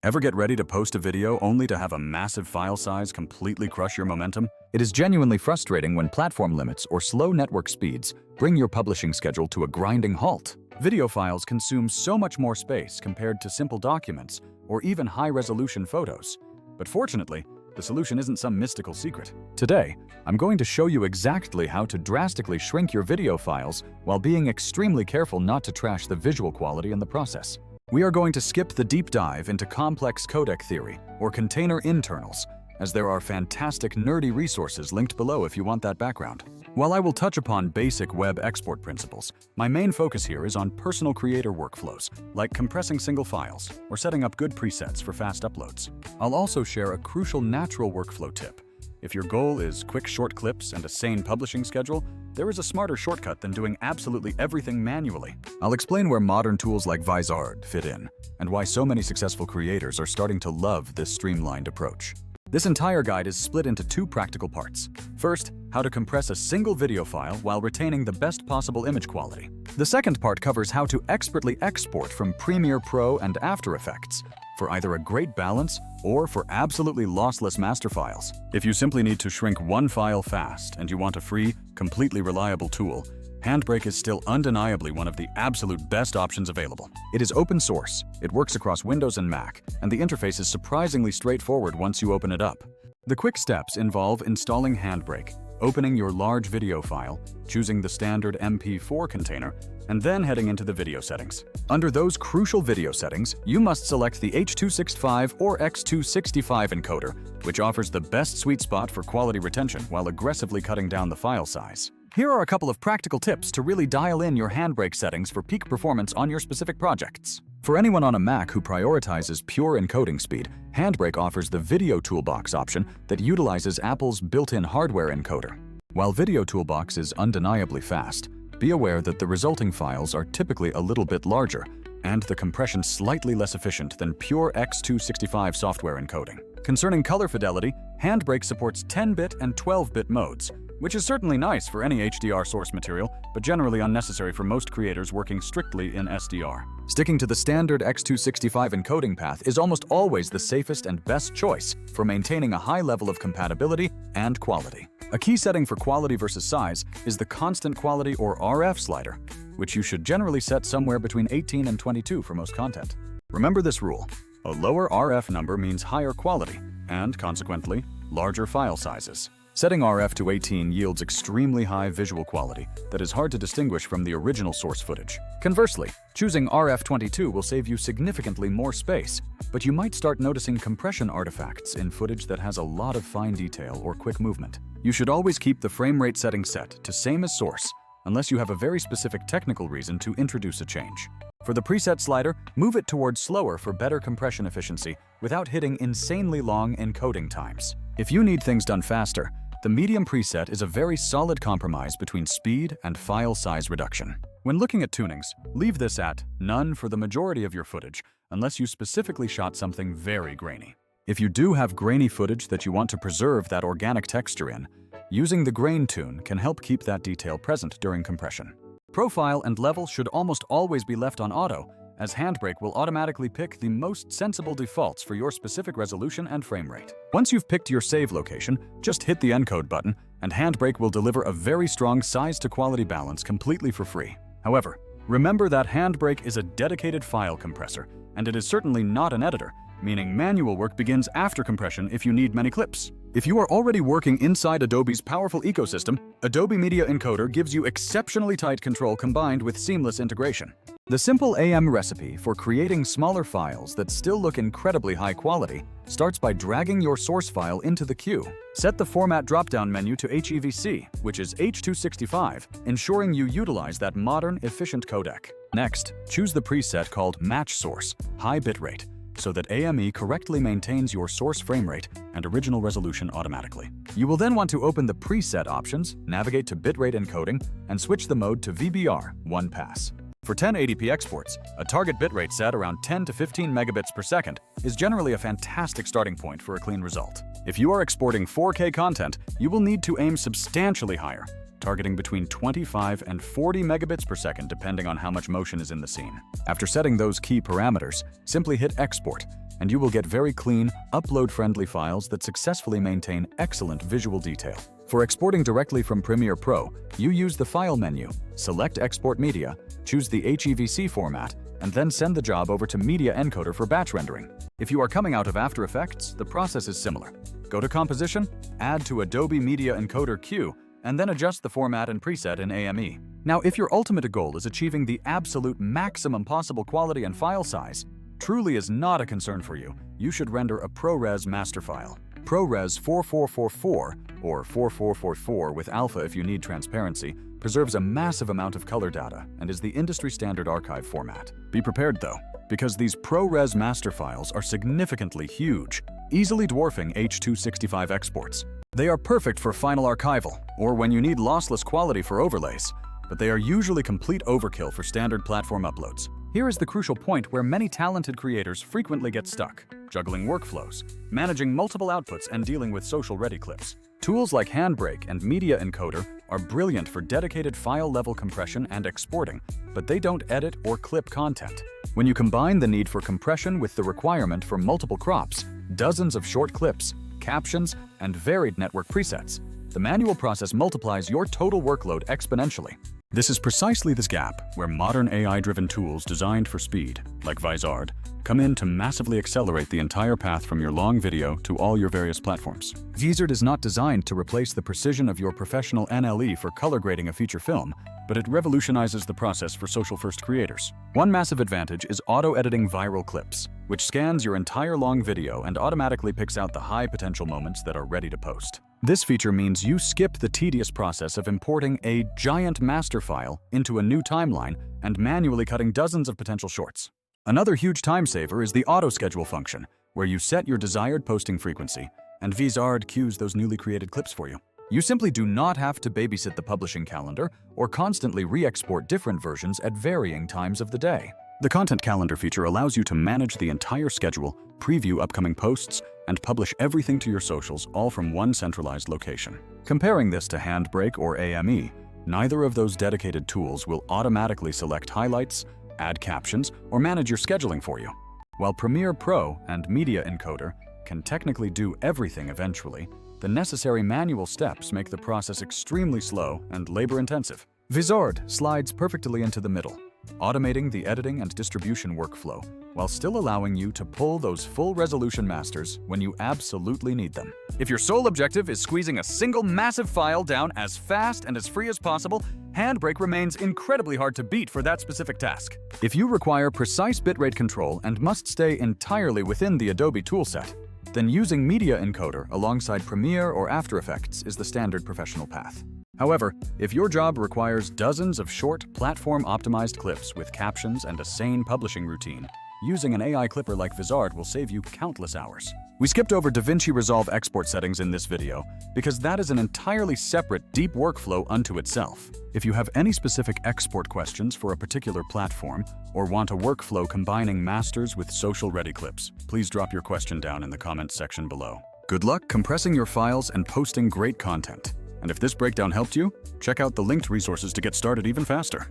Ever get ready to post a video only to have a massive file size completely crush your momentum? It is genuinely frustrating when platform limits or slow network speeds bring your publishing schedule to a grinding halt. Video files consume so much more space compared to simple documents or even high-resolution photos. But fortunately, the solution isn't some mystical secret. Today, I'm going to show you exactly how to drastically shrink your video files while being extremely careful not to trash the visual quality in the process. We are going to skip the deep dive into complex codec theory or container internals, as there are fantastic nerdy resources linked below if you want that background. While I will touch upon basic web export principles, my main focus here is on personal creator workflows, like compressing single files or setting up good presets for fast uploads. I'll also share a crucial natural workflow tip. If your goal is quick short clips and a sane publishing schedule, there is a smarter shortcut than doing absolutely everything manually. I'll explain where modern tools like Vizard fit in, and why so many successful creators are starting to love this streamlined approach. This entire guide is split into two practical parts. First, how to compress a single video file while retaining the best possible image quality. The second part covers how to expertly export from Premiere Pro and After Effects for either a great balance or for absolutely lossless master files. If you simply need to shrink one file fast and you want a free, completely reliable tool, HandBrake is still undeniably one of the absolute best options available. It is open source, it works across Windows and Mac, and the interface is surprisingly straightforward once you open it up. The quick steps involve installing HandBrake, opening your large video file, choosing the standard MP4 container, and then heading into the video settings. Under those crucial video settings, you must select the H.265 or X.265 encoder, which offers the best sweet spot for quality retention while aggressively cutting down the file size. Here are a couple of practical tips to really dial in your HandBrake settings for peak performance on your specific projects. For anyone on a Mac who prioritizes pure encoding speed, HandBrake offers the VideoToolbox option that utilizes Apple's built-in hardware encoder. While VideoToolbox is undeniably fast, be aware that the resulting files are typically a little bit larger, and the compression slightly less efficient than pure X.265 software encoding. Concerning color fidelity, HandBrake supports 10-bit and 12-bit modes, which is certainly nice for any HDR source material, but generally unnecessary for most creators working strictly in SDR. Sticking to the standard X.265 encoding path is almost always the safest and best choice for maintaining a high level of compatibility and quality. A key setting for quality versus size is the constant quality or RF slider, which you should generally set somewhere between 18 and 22 for most content. Remember this rule: a lower RF number means higher quality, and consequently, larger file sizes. Setting RF to 18 yields extremely high visual quality that is hard to distinguish from the original source footage. Conversely, choosing RF 22 will save you significantly more space, but you might start noticing compression artifacts in footage that has a lot of fine detail or quick movement. You should always keep the frame rate setting set to same as source, unless you have a very specific technical reason to introduce a change. For the preset slider, move it towards slower for better compression efficiency without hitting insanely long encoding times. If you need things done faster, the medium preset is a very solid compromise between speed and file size reduction. When looking at tunings, leave this at none for the majority of your footage, unless you specifically shot something very grainy. If you do have grainy footage that you want to preserve that organic texture in, using the grain tune can help keep that detail present during compression. Profile and level should almost always be left on auto, as HandBrake will automatically pick the most sensible defaults for your specific resolution and frame rate. Once you've picked your save location, just hit the encode button, and HandBrake will deliver a very strong size-to-quality balance completely for free. However, remember that HandBrake is a dedicated file compressor, and it is certainly not an editor, meaning manual work begins after compression if you need many clips. If you are already working inside Adobe's powerful ecosystem, Adobe Media Encoder gives you exceptionally tight control combined with seamless integration. The simple AM recipe for creating smaller files that still look incredibly high quality starts by dragging your source file into the queue. Set the Format drop-down menu to HEVC, which is H.265, ensuring you utilize that modern, efficient codec. Next, choose the preset called Match Source, High Bitrate, so that AME correctly maintains your source frame rate and original resolution automatically. You will then want to open the preset options, navigate to bitrate encoding, and switch the mode to VBR, one pass. For 1080p exports, a target bitrate set around 10 to 15 megabits per second is generally a fantastic starting point for a clean result. If you are exporting 4K content, you will need to aim substantially higher, targeting between 25 and 40 megabits per second depending on how much motion is in the scene. After setting those key parameters, simply hit Export, and you will get very clean, upload-friendly files that successfully maintain excellent visual detail. For exporting directly from Premiere Pro, you use the File menu, select Export Media, choose the HEVC format, and then send the job over to Media Encoder for batch rendering. If you are coming out of After Effects, the process is similar. Go to Composition, add to Adobe Media Encoder Queue, and then adjust the format and preset in AME. Now, if your ultimate goal is achieving the absolute maximum possible quality and file size, truly is not a concern for you, you should render a ProRes master file. ProRes 4444, or 4444 with alpha if you need transparency, preserves a massive amount of color data and is the industry standard archive format. Be prepared though, because these ProRes master files are significantly huge, easily dwarfing H.265 exports. They are perfect for final archival, or when you need lossless quality for overlays, but they are usually complete overkill for standard platform uploads. Here is the crucial point where many talented creators frequently get stuck, juggling workflows, managing multiple outputs, and dealing with social-ready clips. Tools like HandBrake and Media Encoder are brilliant for dedicated file-level compression and exporting, but they don't edit or clip content. When you combine the need for compression with the requirement for multiple crops, dozens of short clips, captions, and varied network presets, the manual process multiplies your total workload exponentially. This is precisely this gap where modern AI-driven tools designed for speed, like Vizard, come in to massively accelerate the entire path from your long video to all your various platforms. Vizard is not designed to replace the precision of your professional NLE for color grading a feature film, but it revolutionizes the process for social-first creators. One massive advantage is auto-editing viral clips, which scans your entire long video and automatically picks out the high-potential moments that are ready to post. This feature means you skip the tedious process of importing a giant master file into a new timeline and manually cutting dozens of potential shorts. Another huge time saver is the auto-schedule function, where you set your desired posting frequency, and Vizard queues those newly created clips for you. You simply do not have to babysit the publishing calendar or constantly re-export different versions at varying times of the day. The Content Calendar feature allows you to manage the entire schedule, preview upcoming posts, and publish everything to your socials all from one centralized location. Comparing this to HandBrake or AME, neither of those dedicated tools will automatically select highlights, add captions, or manage your scheduling for you. While Premiere Pro and Media Encoder can technically do everything eventually, the necessary manual steps make the process extremely slow and labor-intensive. Vizard slides perfectly into the middle, automating the editing and distribution workflow, while still allowing you to pull those full-resolution masters when you absolutely need them. If your sole objective is squeezing a single massive file down as fast and as free as possible, HandBrake remains incredibly hard to beat for that specific task. If you require precise bitrate control and must stay entirely within the Adobe toolset, then using Media Encoder alongside Premiere or After Effects is the standard professional path. However, if your job requires dozens of short, platform-optimized clips with captions and a sane publishing routine, using an AI clipper like Vizard will save you countless hours. We skipped over DaVinci Resolve export settings in this video because that is an entirely separate, deep workflow unto itself. If you have any specific export questions for a particular platform or want a workflow combining masters with social-ready clips, please drop your question down in the comments section below. Good luck compressing your files and posting great content. And if this breakdown helped you, check out the linked resources to get started even faster.